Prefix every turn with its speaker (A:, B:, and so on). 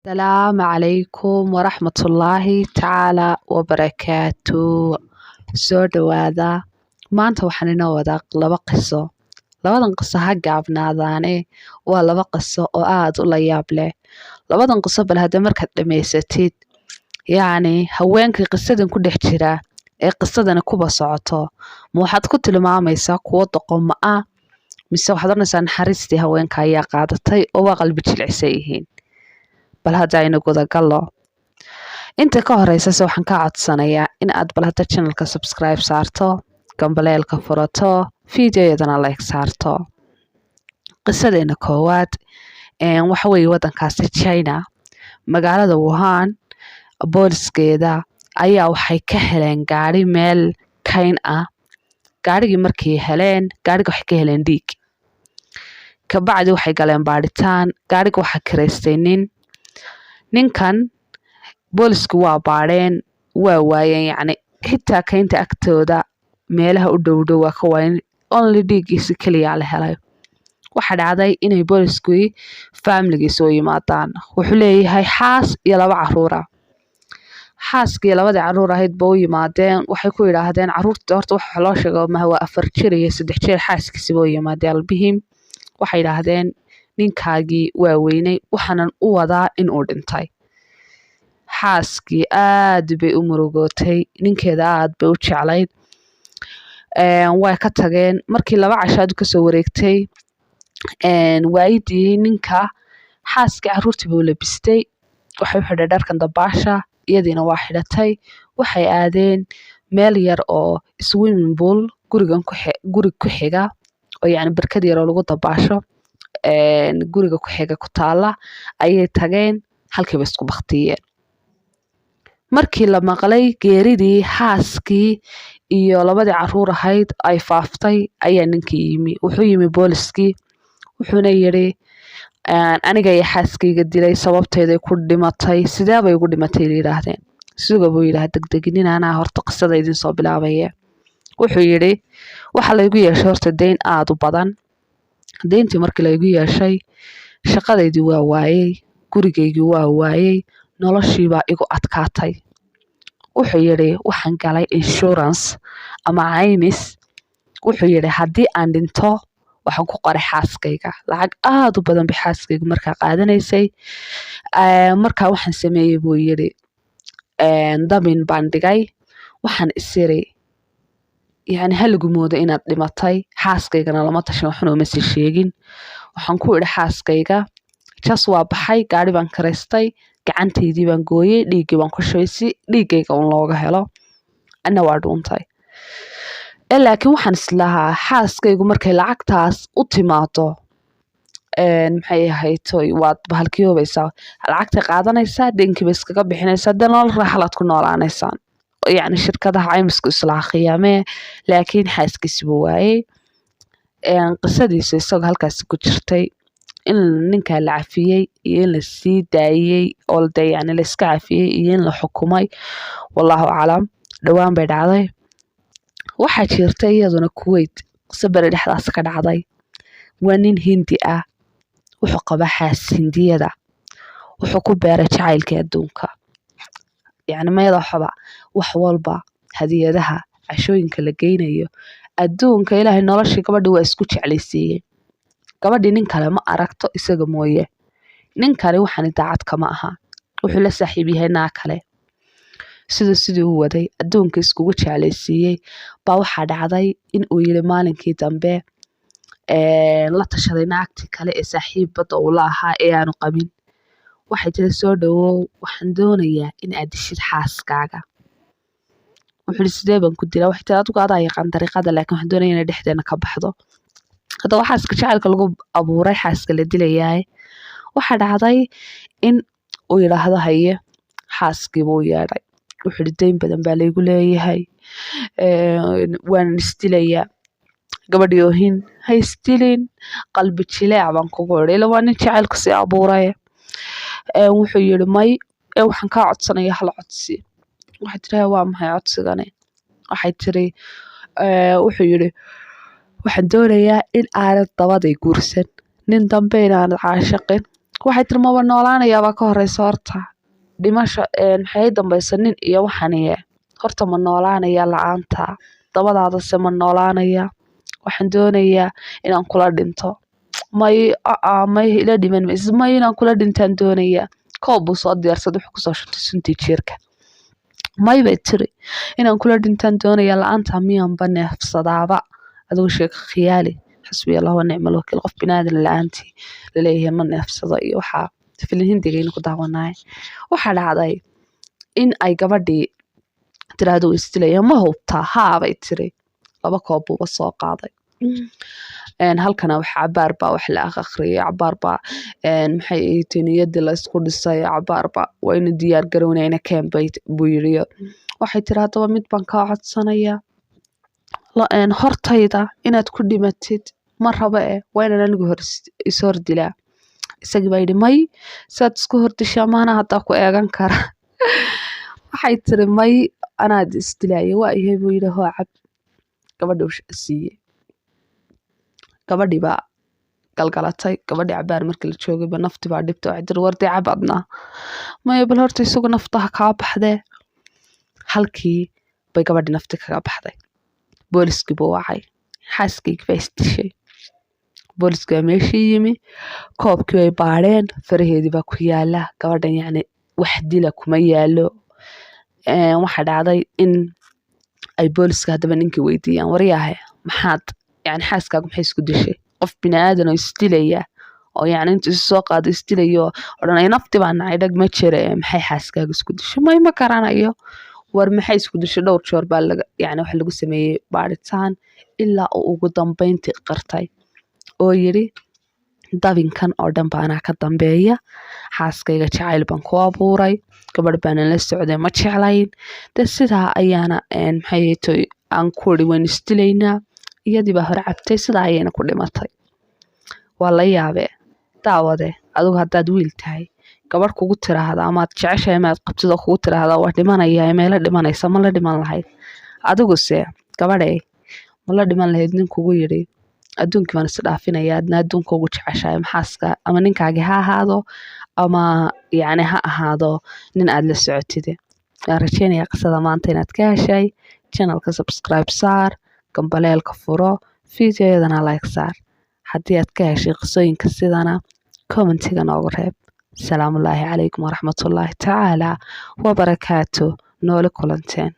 A: السلام عليكم ورحمة الله تعالى وبركاته. soo dhawaada maanta waxaan inoo wadaa laba qiso. Labadan qiso ha gaabnaadaane waa laba qiso oo aad u la yaab leh. Labadan qiso bal hadda markaad dhamaysatid haweenkii qisadan ku dhex jira ee qisadani kuba socoto ma waxaad ku tilmaamaysaa kuwo doqomo ah mise waxaad oranaysaa naxariistii haweenka ayaa qaadatay oo waa qalbi jilicsan yihiin. bal hadda aynu guda gallo. inta ka horeysa waxaan ka codsanayaa in aad bal hadda channelka subscribe saarto, gambaleelka furato, fiidiyoyadana like saarto. qisadeena koowaad waxa weeye wadankaasi China, magaalada Wuhan, booliskeeda ayaa waxay ka heleen gaari meel kayn ah. gaarigii markii heleen gaariga waxay ka heleen dhiig. kabacdi waxay galeen baaritaan. gaariga waxaa kireystay ninkan boolisku waa baadheen waa waayeen xitaa kaynta agtooda meelaha u dhow waa ka waayeen, only dhiiggiisi keliya la helay. waxa dhacday inay boolisku faamiligiisa u yimaadaan. wuxuu leeyahay xaas iyo 2 caruura. xaaskii 2 caruur ahayd ba u yimaadeen. waxay ku yidhaahdeen caruurta horta waxa loo sheego ma waa 4 jir iyo 3 jir. xaaskiisiba u yimaadeen albihim waxay yidhaahdeen ninkaagii waa weynay waxaanan u wadaa in uu dhintay. xaaskii aad bay u murugootay, ninkeeda aad bay u jeclayd. way ka tageen. markii 2 cashaad kasoo wareegtay waayidii ninka xaaskii caruurtii buu labistay. waxay u xidhay dharkan dabaasha, iyadiina waa xidhatay. waxay aadeen meel yar oo swimming pool guri ku xiga oo barkad yar oo lagu dabaasho guriga ku xiga ku taala ayay tageen. halkiiba isku baktiyeen. markii la maqlay geeridii xaaskii iyo 2 caruur ahayd ay faaftay ayaa ninkii yimi. wuxuu yimi booliskii wuxuuna yiri aniga iyo xaaskayga dilay sababteeday ku dhimatay. sidee bay ugu dhimatay yiraahdeen. suuga buu yiraahday degdegnin anaa horta qisada idin soo bilaabaya. wuxuu yiri waxa la igu yeeshay horta deyn aad u badan. deyntii markii la igu yeeshay shaqadeydii waa waayay, gurigaygii waa waayay, noloshiibaa igu adkaatay. wuxuu yiri waxaan galay insurance ama caymis. wuxuu yiri haddii aan dhinto waxaan ku qoray xaaskayga. lacag aad u badan bay xaaskayga markaa qaadanaysay. markaa waxaan sameeyey buu yiri dabin baan dhigay. waxaan isiri haligu moodo inaad dhimatay. xaaskaygana lama tashan waxna uma sii sheegin. waxaan ku idhi xaaskayga jas waa baxay, gaari baan karaystay, gacantaydii baan gooyey, dhiiggii baan ku shubay si dhiiggayga un looga helo. ana waa dhuuntay. laakiin waxaan islahaa xaaskaygu markay lacagtaas u timaado maxay ahayd waad bahalkiyoobaysaa. lacagtay qaadanaysaa, deenkiiba iskaga bixinaysaa, dee nolol raaxalaad ku noolaanaysaan. shirkadaha caymisku islaa khiyaamee. laakiin xaaskiisibu waayey. qisadiisa isagoo halkaasi ku jirtay in ninkaa la cafiyey iyo in la sii daayey oo la iska cafiyey iyo in la xukumay wallahu aclam. dhowaan bay dhacday. waxaa jirtay iyaduna Kuwait qiso beri dhexdaas ka dhacday. waa nin hindi ah. wuxuu qabaa xaas hindiyada. wuxuu ku beeray jacaylkii adduunka. mayada waxba wax walba hadiyadaha cashooyinka la geynayo adduunka ilaahay noloshii gabadhi waa isku jeclaysiiyey. gabadhii nin kale ma aragto isaga mooye. nin kale waxaan daacad kama aha. wuxuu la saaxiib yahay naa kale. sidii u waday adduunka iskugu jeclaysiiyey baa waxaa dhacday in uu yiri maalinkii dambe la tashaday naagtii kale ee saaxiibada uu la ahaa ee aanu qabin. waxay tiri soo dhawow waxaan doonayaa in aad dishid xaaskaaga. wuxuu yiri sidee baan ku dilaa. waxay tiri adigu adaa yaqaan dariiqada laakiin waxaan doonayaa inay dhexdeena ka baxdo. haddaba xaaska jacaylka lagu abuuray xaaska la dilayahay. waxaa dhacday in uu yidhaahdo haye xaaskiiba u yeedhay. wuxuu yiri deyn badan baa laygu leeyahay, waanan isdilayaa. gabadhii oohin ha isdilin, qalbi jileec baan kugu idhi. ila waa nin jacaylku sii abuuray. wuxuu yiri may waxaan kaa codsanaya hal codsi. waxay tiri waa maxay codsigani. waxay tiri wuxuu yiri waxaan doonayaa in aanad dabaday guursan, nin dambe inaanad caashaqin, waxay tiri maba noolaanayaabaa ka horeysa horta dhimasha maxay dambaysa nin iyo waxaniye horta ma noolaanaya la-aanta dabadaadase ma noolaanaya waxaan doonayaa inaan kula dhinto may ila dhiman maysid may inaan kula dhintaan doonayaa koob buu soo diyaarsad wuxuu kusoo shubtay suntii jiirka may bay tiri inaan kula dhintaan doonayaa la-aanta miyaanba neefsadaaba adigu sheeko khiyaali xasbiya allahu wa nicmal wakiil qof binaadan la-aantii laleeyahay ma neefsado iyo waxaa filin hindigayna ku daawanaay waxaa dhacday in ay gabadhii tiraahdo istilaya ma hubtaa haabay tiri 2 koob buuba soo qaaday halkana wax cabaar baa wax la akhriyay cabaar baa maxay ay niyada la isku dhisay cabaar baa wayna diyaar garownayna campaign buu yiri waxay tiraahdo mid baan ka codsanaya hortayda inaad ku dhimatid ma raba wayna anigu hor isoo dilaa isagii baa yidhi may saad isku hordishaa maana haddaa ku eegan kara waxay tiri may anaad isdilaayo waa yahay buu yidhi hoo cab gabadhi siiyey gabadhii baa galgalatay gabadhii cabaar markii la joogay ba nafti baa dhibtay waxay tiri wardi cab adna maya bal horta isagu naftaha kaa baxdee halkii bay gabadhii nafti kaga baxday booliskii buu wacay xaaskaygi baa isdishay booliskii baa meeshii yimi koobkii bay baadheen faraheedii baa ku yaala gabadhan yacni wax dila kuma yaalo waxaa dhacday in ay booliska haddaba ninkii weydiiyaan waryaahe maxaad yani xaaskaagu maxay isku dishay qof binaadan oo isdilaya oo yani intuu isu soo qaado isdilayo odhanaya nafti baa nacay dhag ma jira maxay xaaskaagu isku dishay may ma garanayo war maxay isku dishay dhowr jeer baa yani wax lagu sameeyey baadhitaan ilaa uu ugu dambeyntii qirtay oo yidhi dabinkan oo dhan baanaa ka dambeeya xaaskayga jacayl baan ku abuuray gabadh baanan la socday ma jeclayn de sidaa ayaana maxay aan ku iri waan isdilaynaa iyadii baa hore cabtay sidaa ayayna ku dhimatay waa la yaabee daawade adigu haddaad wiil tahay gabadh kugu tiraahda amaad jeceshahay maad qabtid oo kugu tiraahda waa dhimanaya meela dhimanaysa ma la dhiman lahayd adiguse gabadhay ma la dhiman lahayd nin kugu yidhi adduunkii baan isdhaafinaya adna adduunka ugu jeceshahay maxaaska ama ninkaagii ha ahaado ama yani ha ahaado nin aad la socotide waan rajeynaya qisada maanta inaad ka heshay channelka subscribe saar gambaleelka furo fiidiyoyadana like saar haddii aad ka heshay qisooyinka sidana commentiga noogu reeb asalaamu calaykum waraxmatullaahi tacaala wabarakaatu noole kulanteen